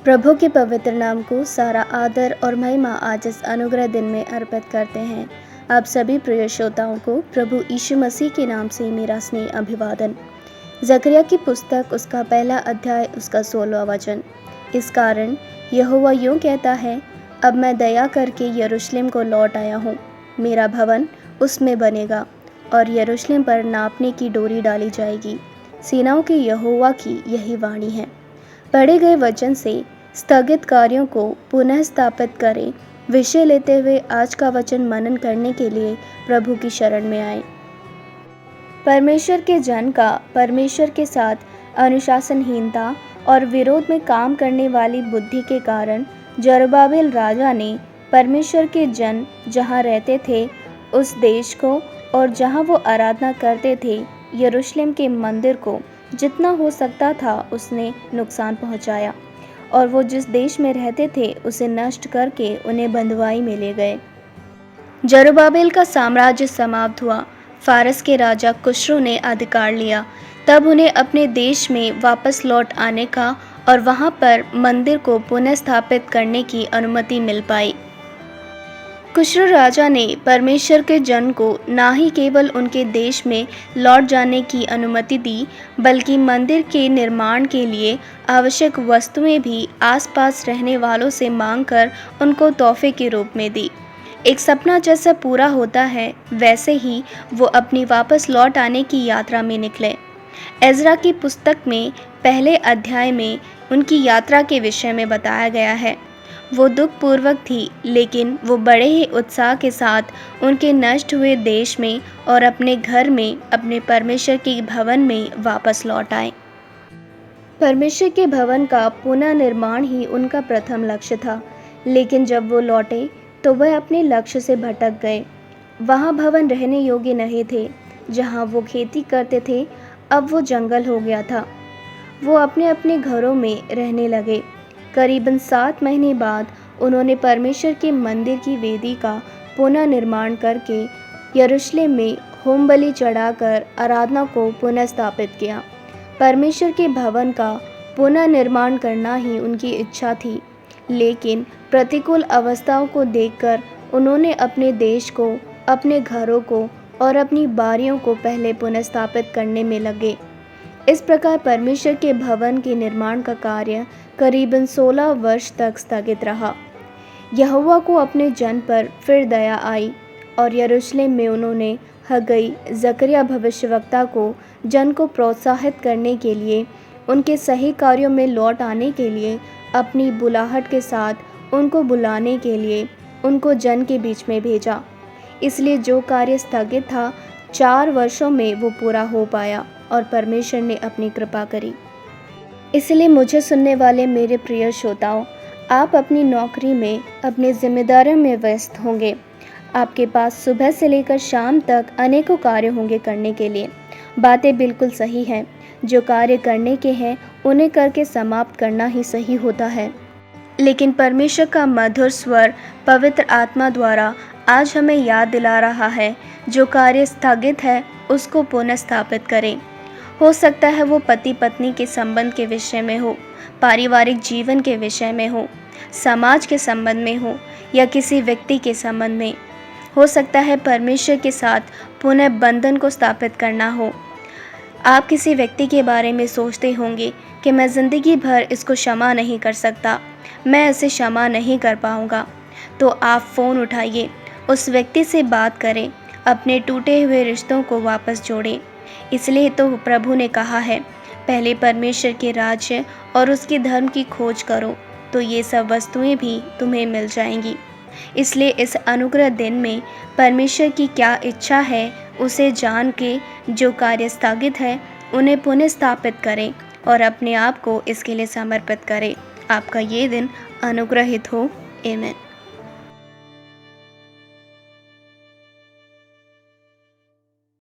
प्रभु के पवित्र नाम को सारा आदर और महिमा आज इस अनुग्रह दिन में अर्पित करते हैं। आप सभी प्रिय श्रोताओं को प्रभु यीशु मसीह के नाम से मेरा स्नेह अभिवादन। जकरिया की पुस्तक उसका पहला अध्याय उसका 16वां वचन। इस कारण यहोवा यूँ कहता है, अब मैं दया करके यरूशलेम को लौट आया हूँ। मेरा भवन उसमें बनेगा और यरूशलेम पर नापने की डोरी डाली जाएगी। सेनाओं के यहोवा की यही वाणी है। पढ़े गए वचन से स्थगित कार्यों को पुनः स्थापित करें विषय लेते हुए आज का वचन मनन करने के लिए प्रभु की शरण में आए। परमेश्वर के जन का परमेश्वर के साथ अनुशासनहीनता और विरोध में काम करने वाली बुद्धि के कारण जरुब्बाबेल राजा ने परमेश्वर के जन जहाँ रहते थे उस देश को और जहाँ वो आराधना करते थे यरूशलेम के मंदिर को जितना हो सकता था उसने नुकसान पहुंचाया और वो जिस देश में रहते थे उसे नष्ट करके उन्हें बंधुआई में ले गए। जरुब्बाबेल का साम्राज्य समाप्त हुआ। फारस के राजा खुसरो ने अधिकार लिया। तब उन्हें अपने देश में वापस लौट आने का और वहां पर मंदिर को पुनः स्थापित करने की अनुमति मिल पाई। खुसरो राजा ने परमेश्वर के जन को ना ही केवल उनके देश में लौट जाने की अनुमति दी, बल्कि मंदिर के निर्माण के लिए आवश्यक वस्तुएं भी आसपास रहने वालों से मांगकर उनको तोहफे के रूप में दी। एक सपना जैसा पूरा होता है, वैसे ही वो अपनी वापस लौट आने की यात्रा में निकले। एजरा की पुस्तक में पहले अध्याय में उनकी यात्रा के विषय में बताया गया है। वो दुखपूर्वक थी, लेकिन वो बड़े ही उत्साह के साथ उनके नष्ट हुए देश में और अपने घर में अपने परमेश्वर के भवन में वापस लौट आए। परमेश्वर के भवन का पुनः निर्माण ही उनका प्रथम लक्ष्य था, लेकिन जब वो लौटे तो वह अपने लक्ष्य से भटक गए। वहाँ भवन रहने योग्य नहीं थे। जहाँ वो खेती करते थे अब वो जंगल हो गया था। वो अपने अपने घरों में रहने लगे। करीबन 7 महीने बाद उन्होंने परमेश्वर के मंदिर की वेदी का पुनः निर्माण करके यरूशलेम में होम बलि चढ़ाकर आराधना को पुनः स्थापित किया। परमेश्वर के भवन का पुनः निर्माण करना ही उनकी इच्छा थी, लेकिन प्रतिकूल अवस्थाओं को देखकर उन्होंने अपने देश को, अपने घरों को और अपनी बारियों को पहले पुनः स्थापित करने में लगे। इस प्रकार परमेश्वर के भवन के निर्माण का कार्य करीबन 16 वर्ष तक स्थगित रहा। यहोवा को अपने जन पर फिर दया आई और यरूशलेम में उन्होंने हग्गई, जकरिया भविष्यवक्ता को जन को प्रोत्साहित करने के लिए, उनके सही कार्यों में लौट आने के लिए, अपनी बुलाहट के साथ उनको बुलाने के लिए उनको जन के बीच में भेजा। इसलिए जो कार्य स्थगित था 4 वर्षों में वो पूरा हो पाया और परमेश्वर ने अपनी कृपा करी। इसलिए मुझे सुनने वाले मेरे प्रिय श्रोताओं, आप अपनी नौकरी में, अपनी जिम्मेदारियों में व्यस्त होंगे। आपके पास सुबह से लेकर शाम तक अनेकों कार्य होंगे करने के लिए। बातें बिल्कुल सही हैं। जो कार्य करने के हैं उन्हें करके समाप्त करना ही सही होता है। लेकिन परमेश्वर का मधुर स्वर पवित्र आत्मा द्वारा आज हमें याद दिला रहा है, जो कार्य स्थगित है उसको पुनः स्थापित करें। हो सकता है वो पति पत्नी के संबंध के विषय में हो, पारिवारिक जीवन के विषय में हो, समाज के संबंध में हो या किसी व्यक्ति के संबंध में। हो सकता है परमेश्वर के साथ पुनः बंधन को स्थापित करना हो। आप किसी व्यक्ति के बारे में सोचते होंगे कि मैं ज़िंदगी भर इसको क्षमा नहीं कर सकता, मैं इसे क्षमा नहीं कर पाऊँगा। तो आप फ़ोन उठाइए, उस व्यक्ति से बात करें, अपने टूटे हुए रिश्तों को वापस जोड़ें। इसलिए तो प्रभु ने कहा है, पहले परमेश्वर के राज्य और उसके धर्म की खोज करो, तो ये सब वस्तुएं भी तुम्हें मिल जाएंगी। इसलिए इस अनुग्रह दिन में परमेश्वर की क्या इच्छा है उसे जान के जो कार्य स्थगित है उन्हें पुनः स्थापित करें और अपने आप को इसके लिए समर्पित करें। आपका ये दिन अनुग्रहित हो। आमीन।